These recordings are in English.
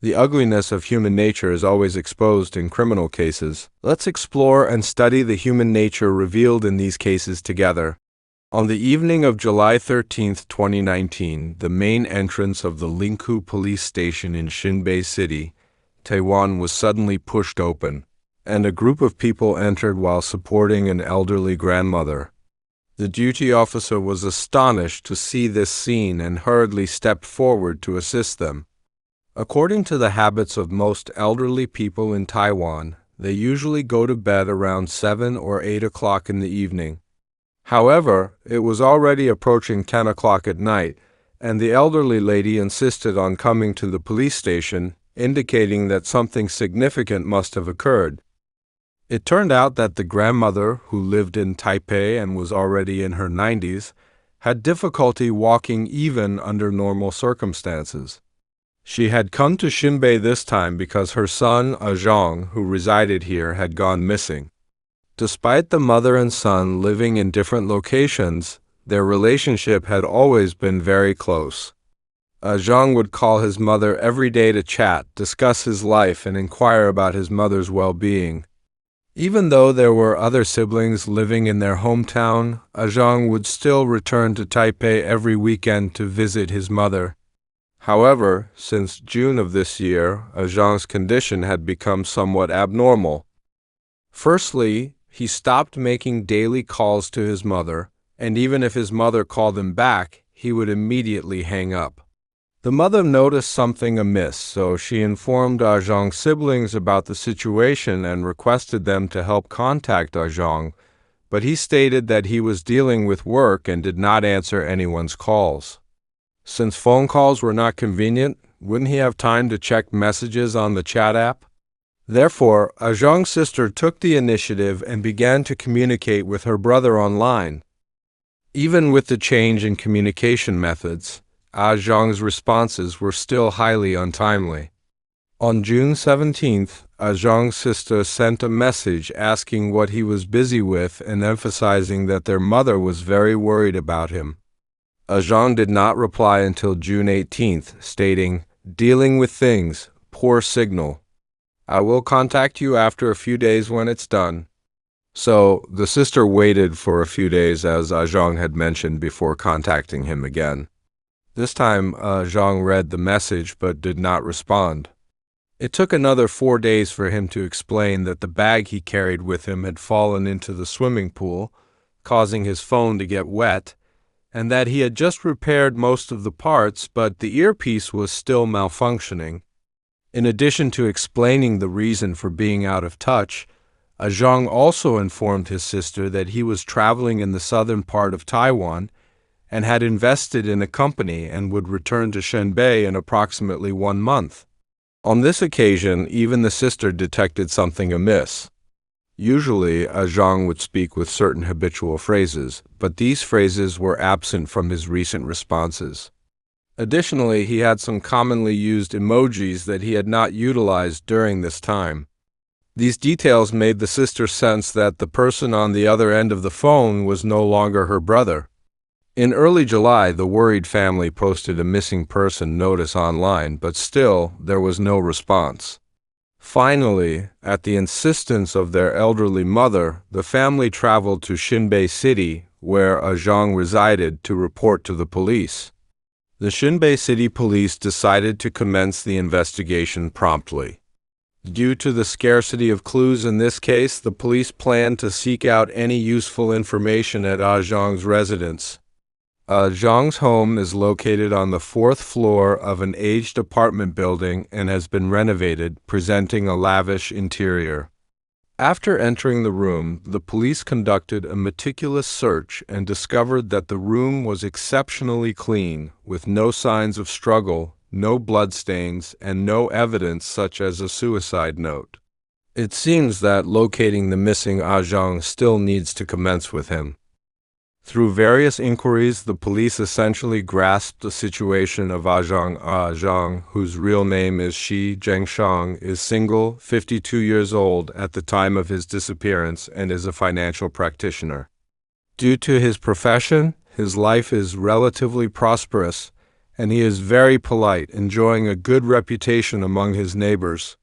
The ugliness of human nature is always exposed in criminal cases. Let's explore and study the human nature revealed in these cases together. On the evening of July 13, 2019, the main entrance of the Lingkou police station in Taipei City, Taiwan, was suddenly pushed open, and a group of people entered while supporting an elderly grandmother. The duty officer was astonished to see this scene and hurriedly stepped forward to assist them. According to the habits of most elderly people in Taiwan, they usually go to bed around 7 or 8 o'clock in the evening. However, it was already approaching 10 o'clock at night, and the elderly lady insisted on coming to the police station, indicating that something significant must have occurred. It turned out that the grandmother, who lived in Taipei and was already in her 90s, had difficulty walking even under normal circumstances. She had come to Xinbei this time because her son, Zhang, who resided here, had gone missing. Despite the mother and son living in different locations, their relationship had always been very close. Zhang would call his mother every day to chat, discuss his life, and inquire about his mother's well-being. Even though there were other siblings living in their hometown, Zhang would still return to Taipei every weekend to visit his mother. However, since June of this year, Zhang's condition had become somewhat abnormal. Firstly, he stopped making daily calls to his mother, and even if his mother called him back, he would immediately hang up. The mother noticed something amiss, so she informed Zhang's siblings about the situation and requested them to help contact Zhang, but he stated that he was dealing with work and did not answer anyone's calls. Since phone calls were not convenient, wouldn't he have time to check messages on the chat app? Therefore, Zhang's sister took the initiative and began to communicate with her brother online. Even with the change in communication methods, Zhang's responses were still highly untimely. On June 17th, Zhang's sister sent a message asking what he was busy with and emphasizing that their mother was very worried about him. Zhang did not reply until June 18th, stating, "Dealing with things, poor signal. I will contact you after a few days when it's done." So, the sister waited for a few days, as Zhang had mentioned, before contacting him again. This time, Zhang read the message but did not respond. It took another 4 days for him to explain that the bag he carried with him had fallen into the swimming pool, causing his phone to get wet, and that he had just repaired most of the parts, but the earpiece was still malfunctioning. In addition to explaining the reason for being out of touch, Zhang also informed his sister that he was traveling in the southern part of Taiwan and had invested in a company and would return to Xinbei in approximately 1 month. On this occasion, even the sister detected something amiss. Usually, Zhang would speak with certain habitual phrases, but these phrases were absent from his recent responses. Additionally, he had some commonly used emojis that he had not utilized during this time. These details made the sister sense that the person on the other end of the phone was no longer her brother. In early July, the worried family posted a missing person notice online, but still, there was no response. Finally, at the insistence of their elderly mother, the family traveled to Xinbei City, where Zhang resided, to report to the police. The Xinbei City police decided to commence the investigation promptly. Due to the scarcity of clues in this case, the police planned to seek out any useful information at Zhang's residence. Zhang's home is located on the 4th floor of an aged apartment building and has been renovated, presenting a lavish interior. After entering the room, the police conducted a meticulous search and discovered that the room was exceptionally clean, with no signs of struggle, no bloodstains, and no evidence such as a suicide note. It seems that locating the missing Zhang still needs to commence with him. Through various inquiries, the police essentially grasped the situation of Zhang. Zhang, whose real name is Shih Cheng-hsiung, is single, 52 years old at the time of his disappearance, and is a financial practitioner. Due to his profession, his life is relatively prosperous, and he is very polite, enjoying a good reputation among his neighbors.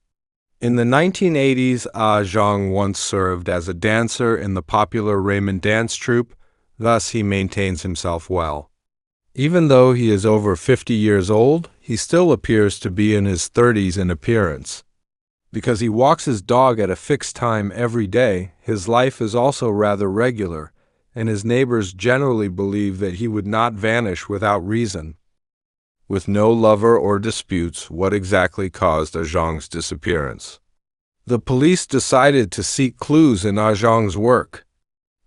In the 1980s, Ah Zhang once served as a dancer in the popular Raymond dance troupe, thus he maintains himself well. Even though he is over 50 years old, he still appears to be in his 30s in appearance. Because he walks his dog at a fixed time every day, his life is also rather regular, and his neighbors generally believe that he would not vanish without reason. With no lover or disputes, what exactly caused Ah Zhang's disappearance? The police decided to seek clues in Ah Zhang's work.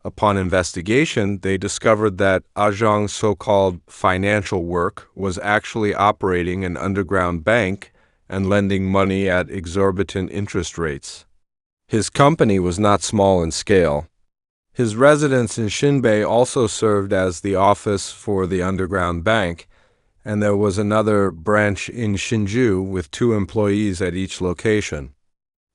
Upon investigation, they discovered that Ah Zhang's so-called financial work was actually operating an underground bank and lending money at exorbitant interest rates. His company was not small in scale. His residence in Xinbei also served as the office for the underground bank, and there was another branch in Hsinchu with 2 employees at each location.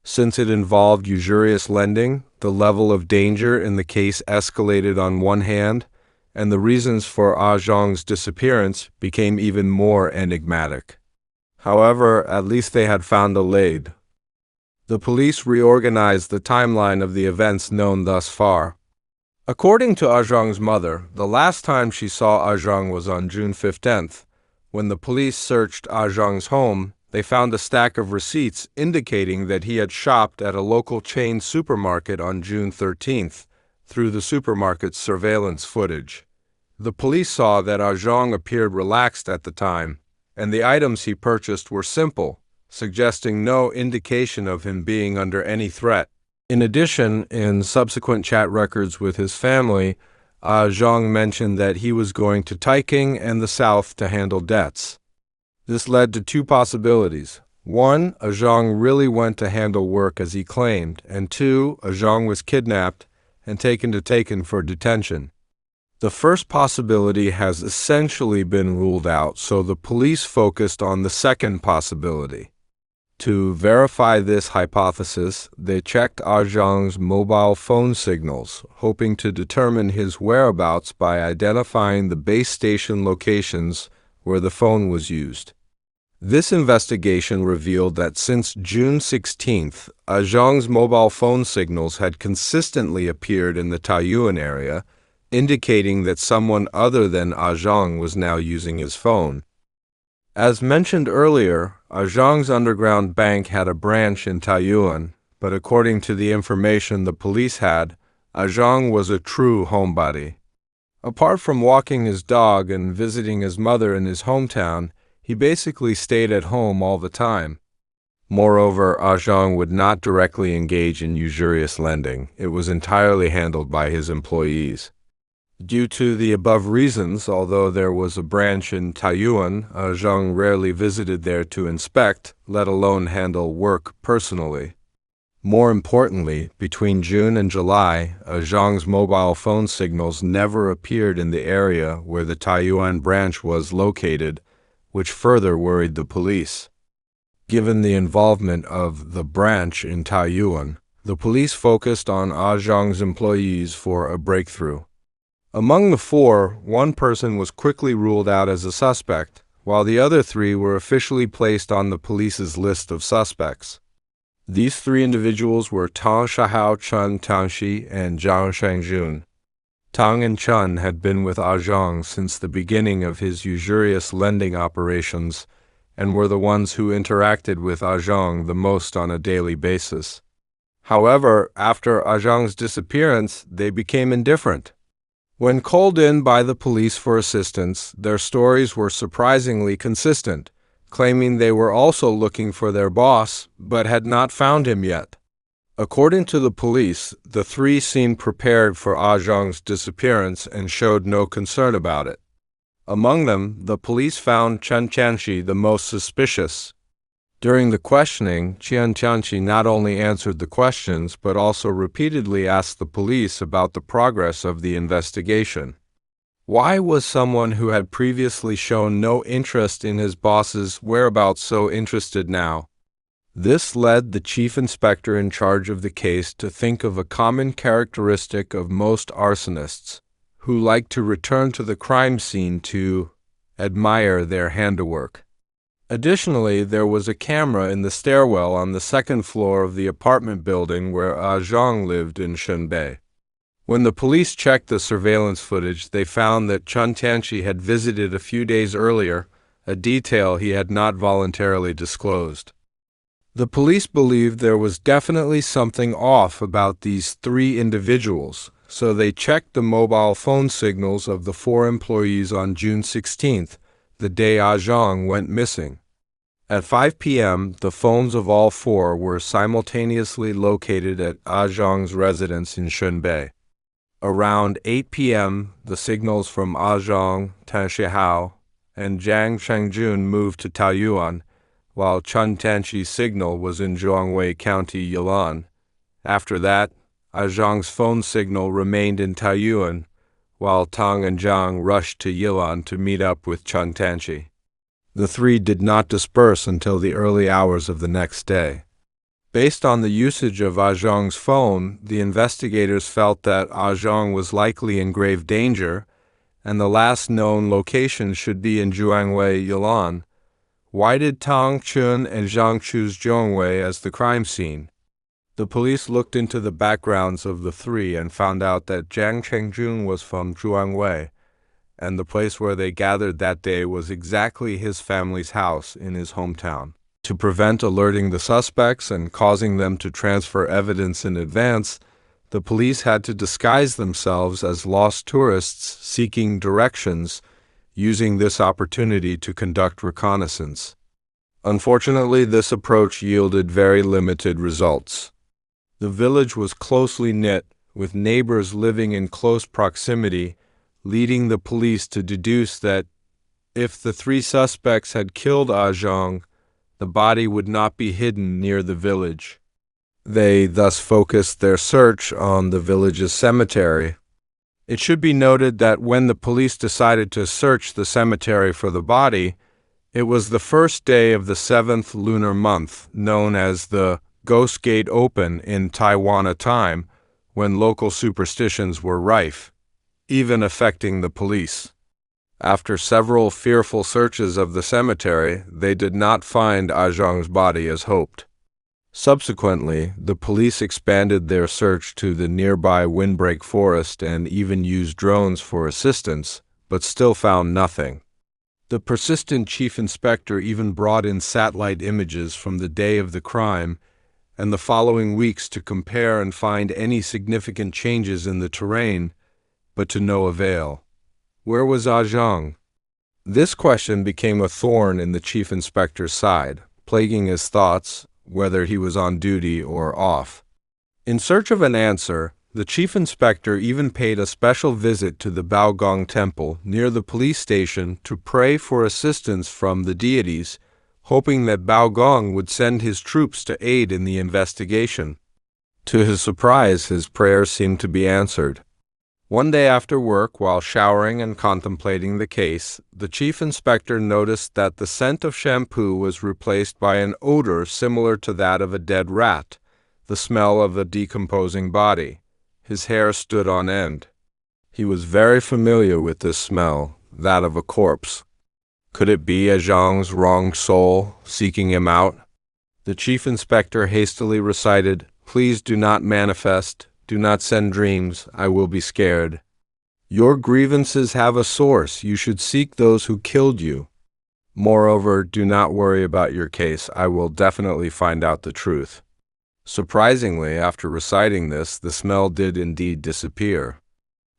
Since it involved usurious lending, the level of danger in the case escalated on one hand, and the reasons for Ah Zhang's disappearance became even more enigmatic. However, at least they had found a lead. The police reorganized the timeline of the events known thus far. According to Ah Zhang's mother, the last time she saw Ah Zhang was on June 15th. When the police searched Ah Zhang's home, they found a stack of receipts indicating that he had shopped at a local chain supermarket on June 13th through the supermarket's surveillance footage. The police saw that Ah Zhang appeared relaxed at the time, and the items he purchased were simple, suggesting no indication of him being under any threat. In addition, in subsequent chat records with his family, Ah Zhang mentioned that he was going to Taiking and the south to handle debts. This led to 2 possibilities. 1, Ah Zhang really went to handle work as he claimed, and 2, Ah Zhang was kidnapped and taken to Taipei for detention. The first possibility has essentially been ruled out, so the police focused on the second possibility. To verify this hypothesis, they checked Ah Zhang's mobile phone signals, hoping to determine his whereabouts by identifying the base station locations where the phone was used. This investigation revealed that since June 16th, Ah Zhang's mobile phone signals had consistently appeared in the Taiyuan area, indicating that someone other than Ah Zhang was now using his phone. As mentioned earlier, Ah Zhang's underground bank had a branch in Taiyuan, but according to the information the police had, Ah Zhang was a true homebody. Apart from walking his dog and visiting his mother in his hometown, he basically stayed at home all the time. Moreover, Ah Zhang would not directly engage in usurious lending. It was entirely handled by his employees. Due to the above reasons, although there was a branch in Taiyuan, Ah Zhang rarely visited there to inspect, let alone handle work personally. More importantly, between June and July, Ah Zhang's mobile phone signals never appeared in the area where the Taiyuan branch was located, which further worried the police. Given the involvement of the branch in Taiyuan, the police focused on Ah Zhang's employees for a breakthrough. Among the 4, 1 person was quickly ruled out as a suspect, while the other 3 were officially placed on the police's list of suspects. These 3 individuals were Tang Shahao Chun Tangxi and Zhang Shangjun. Tang and Chun had been with Ah Zhang since the beginning of his usurious lending operations and were the ones who interacted with Ah Zhang the most on a daily basis. However, after Ah Zhang's disappearance, they became indifferent. When called in by the police for assistance, their stories were surprisingly consistent, claiming they were also looking for their boss, but had not found him yet. According to the police, the 3 seemed prepared for Ah Zhang's disappearance and showed no concern about it. Among them, the police found Chen Tianxi the most suspicious. During the questioning, Chen Tianxi not only answered the questions, but also repeatedly asked the police about the progress of the investigation. Why was someone who had previously shown no interest in his boss's whereabouts so interested now? This led the chief inspector in charge of the case to think of a common characteristic of most arsonists, who like to return to the crime scene to admire their handiwork. Additionally, there was a camera in the stairwell on the second floor of the apartment building where Zhang lived in Shunbei. When the police checked the surveillance footage, they found that Chen Tianqi had visited a few days earlier, a detail he had not voluntarily disclosed. The police believed there was definitely something off about these three individuals, so they checked the mobile phone signals of the four employees on June 16th, the day Zhang went missing. At 5 p.m., the phones of all four were simultaneously located at Zhang's residence in Shunbei. Around 8 p.m., the signals from Zhang, Tan Shihao, and Jiang Chengjun moved to Taoyuan, while Chen Tianqi's signal was in Zhuangwei County, Yilan. After that, Zhang's phone signal remained in Taoyuan, while Tang and Jiang rushed to Yilan to meet up with Chen Tianqi. The three did not disperse until the early hours of the next day. Based on the usage of Zhang's phone, the investigators felt that Zhang was likely in grave danger, and the last known location should be in Zhuangwei, Yilan. Why did Tang Chun and Zhang choose Zhuangwei as the crime scene? The police looked into the backgrounds of the three and found out that Jiang Chengjun was from Zhuangwei, and the place where they gathered that day was exactly his family's house in his hometown. To prevent alerting the suspects and causing them to transfer evidence in advance, the police had to disguise themselves as lost tourists seeking directions, using this opportunity to conduct reconnaissance. Unfortunately, this approach yielded very limited results. The village was closely knit, with neighbors living in close proximity, leading the police to deduce that if the three suspects had killed Zhang, the body would not be hidden near the village. They thus focused their search on the village's cemetery. It should be noted that when the police decided to search the cemetery for the body, it was the first day of the 7th lunar month, known as the Ghost Gate Open in Taiwan time, when local superstitions were rife, even affecting the police. After several fearful searches of the cemetery, they did not find Zhang's body as hoped. Subsequently, the police expanded their search to the nearby windbreak forest and even used drones for assistance, but still found nothing. The persistent chief inspector even brought in satellite images from the day of the crime and the following weeks to compare and find any significant changes in the terrain, but to no avail. Where was Zhang? This question became a thorn in the chief inspector's side, plaguing his thoughts, whether he was on duty or off. In search of an answer, the chief inspector even paid a special visit to the Baogong Temple near the police station to pray for assistance from the deities, hoping that Baogong would send his troops to aid in the investigation. To his surprise, his prayers seemed to be answered. One day after work, while showering and contemplating the case, the chief inspector noticed that the scent of shampoo was replaced by an odor similar to that of a dead rat, the smell of a decomposing body. His hair stood on end. He was very familiar with this smell, that of a corpse. Could it be Zhang's wronged soul seeking him out? The chief inspector hastily recited, "Please do not manifest. Do not send dreams, I will be scared. Your grievances have a source, you should seek those who killed you. Moreover, do not worry about your case, I will definitely find out the truth." Surprisingly, after reciting this, the smell did indeed disappear.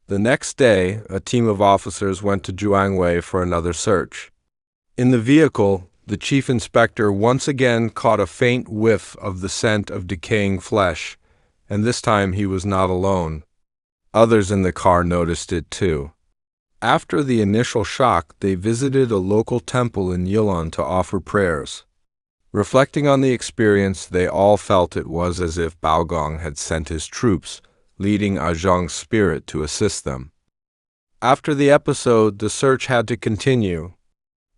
The next day, a team of officers went to Zhuangwei for another search. In the vehicle, the chief inspector once again caught a faint whiff of the scent of decaying flesh, and this time he was not alone. Others in the car noticed it too. After the initial shock, they visited a local temple in Yilan to offer prayers. Reflecting on the experience, they all felt it was as if Baogong had sent his troops, leading Zhang's spirit to assist them. After the episode, the search had to continue.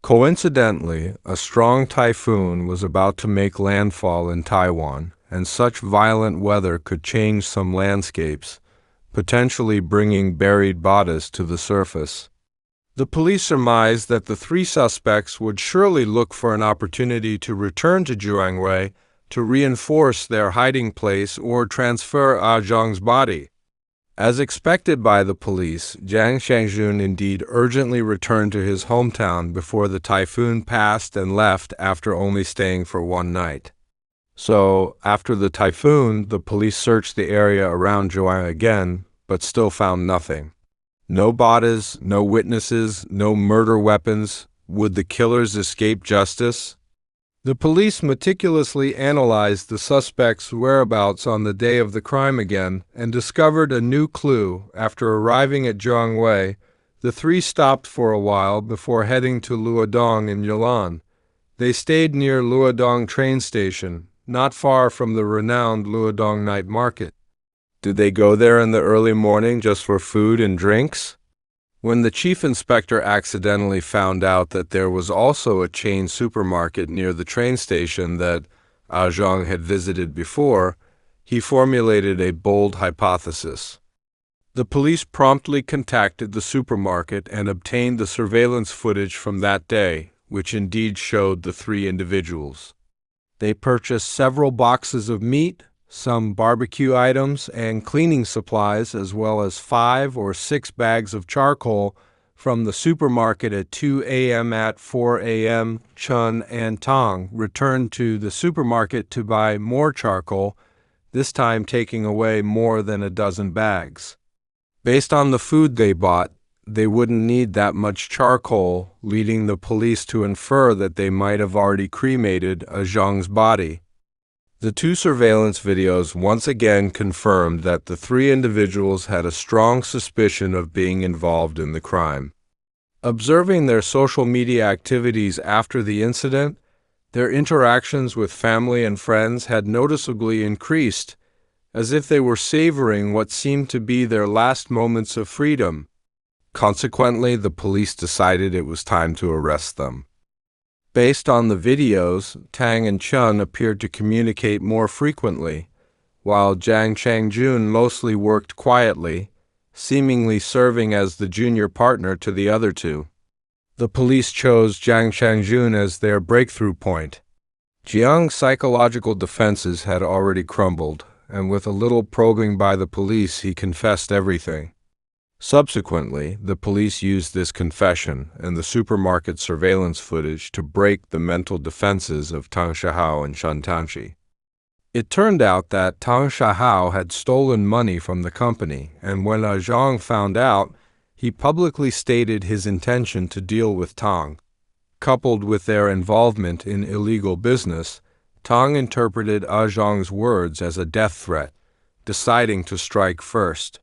Coincidentally, a strong typhoon was about to make landfall in Taiwan, and such violent weather could change some landscapes, potentially bringing buried bodies to the surface. The police surmised that the three suspects would surely look for an opportunity to return to Zhuangwei to reinforce their hiding place or transfer Zhang's body. As expected by the police, Jiang Shangxun indeed urgently returned to his hometown before the typhoon passed and left after only staying for one night. So, after the typhoon, the police searched the area around Zhuang again, but still found nothing. No bodies, no witnesses, no murder weapons. Would the killers escape justice? The police meticulously analyzed the suspects' whereabouts on the day of the crime again and discovered a new clue. After arriving at Zhuangwei, the three stopped for a while before heading to Luodong in Yilan. They stayed near Luodong train station, not far from the renowned Luodong night market. Did they go there in the early morning just for food and drinks? When the chief inspector accidentally found out that there was also a chain supermarket near the train station that Zhang had visited before, he formulated a bold hypothesis. The police promptly contacted the supermarket and obtained the surveillance footage from that day, which indeed showed the three individuals. They purchased several boxes of meat, some barbecue items and cleaning supplies, as well as 5 or 6 bags of charcoal from the supermarket at 2 a.m. At 4 a.m., Chun and Tang returned to the supermarket to buy more charcoal, this time taking away more than a dozen bags. Based on the food they bought, they wouldn't need that much charcoal, leading the police to infer that they might have already cremated Zhang's body. The two surveillance videos once again confirmed that the three individuals had a strong suspicion of being involved in the crime. Observing their social media activities after the incident, their interactions with family and friends had noticeably increased, as if they were savoring what seemed to be their last moments of freedom. Consequently, the police decided it was time to arrest them. Based on the videos, Tang and Chun appeared to communicate more frequently, while Jiang Changjun mostly worked quietly, seemingly serving as the junior partner to the other two. The police chose Jiang Changjun as their breakthrough point. Jiang's psychological defenses had already crumbled, and with a little probing by the police, he confessed everything. Subsequently, the police used this confession and the supermarket surveillance footage to break the mental defenses of Tang Shihao and Shen Tanshi. It turned out that Tang Shihao had stolen money from the company, and when Zhang found out, he publicly stated his intention to deal with Tang. Coupled with their involvement in illegal business, Tang interpreted Zhang's words as a death threat, deciding to strike first.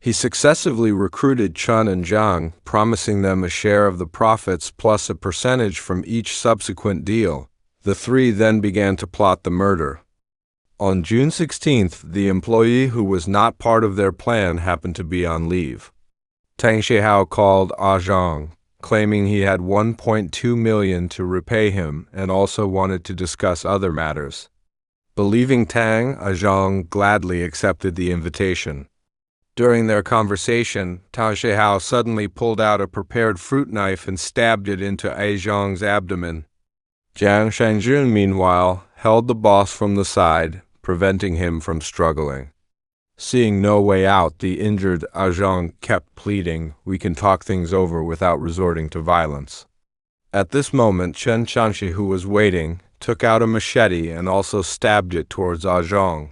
He successively recruited Chun and Zhang, promising them a share of the profits plus a percentage from each subsequent deal. The three then began to plot the murder. On June 16th, the employee who was not part of their plan happened to be on leave. Tang Shihao called Zhang, claiming he had 1.2 million to repay him and also wanted to discuss other matters. Believing Tang, Zhang gladly accepted the invitation. During their conversation, Tang Shihao suddenly pulled out a prepared fruit knife and stabbed it into Zhang's abdomen. Jiang Shangxun, meanwhile, held the boss from the side, preventing him from struggling. Seeing no way out, the injured Zhang kept pleading, "We can talk things over without resorting to violence." At this moment, Chen Chanshi, who was waiting, took out a machete and also stabbed it towards Zhang.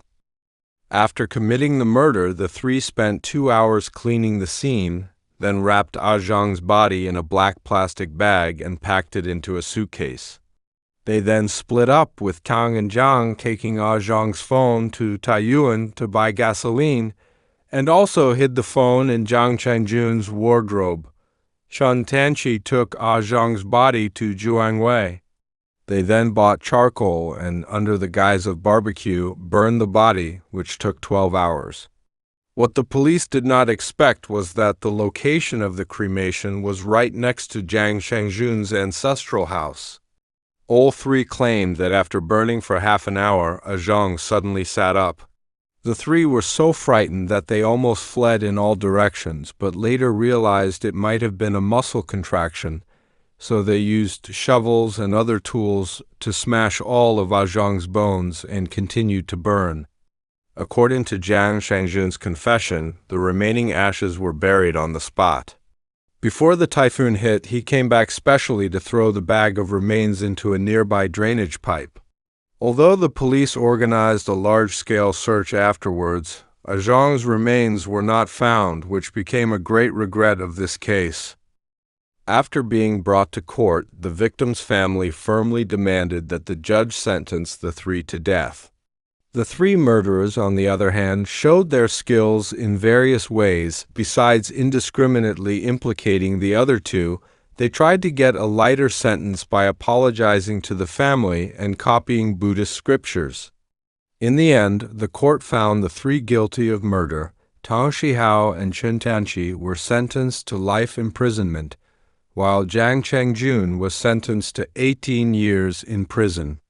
After committing the murder, the three spent 2 hours cleaning the scene, then wrapped Zhang's body in a black plastic bag and packed it into a suitcase. They then split up, with Tang and Zhang taking Zhang's phone to Taiyuan to buy gasoline, and also hid the phone in Jiang Changjun's wardrobe. Shen Tanshi took Zhang's body to Zhuangwei. They then bought charcoal and, under the guise of barbecue, burned the body, which took 12 hours. What the police did not expect was that the location of the cremation was right next to Jiang Changjun's ancestral house. All three claimed that after burning for half an hour, Zhang suddenly sat up. The three were so frightened that they almost fled in all directions, but later realized it might have been a muscle contraction, so they used shovels and other tools to smash all of Zhang's bones and continued to burn. According to Jiang Shangzhen's confession, the remaining ashes were buried on the spot. Before the typhoon hit, he came back specially to throw the bag of remains into a nearby drainage pipe. Although the police organized a large-scale search afterwards, Zhang's remains were not found, which became a great regret of this case. After being brought to court, the victim's family firmly demanded that the judge sentence the three to death. The three murderers, on the other hand, showed their skills in various ways. Besides indiscriminately implicating the other two, they tried to get a lighter sentence by apologizing to the family and copying Buddhist scriptures. In the end, the court found the three guilty of murder. Tao Shihao and Chen Tanqi were sentenced to life imprisonment, while Jiang Chengjun was sentenced to 18 years in prison.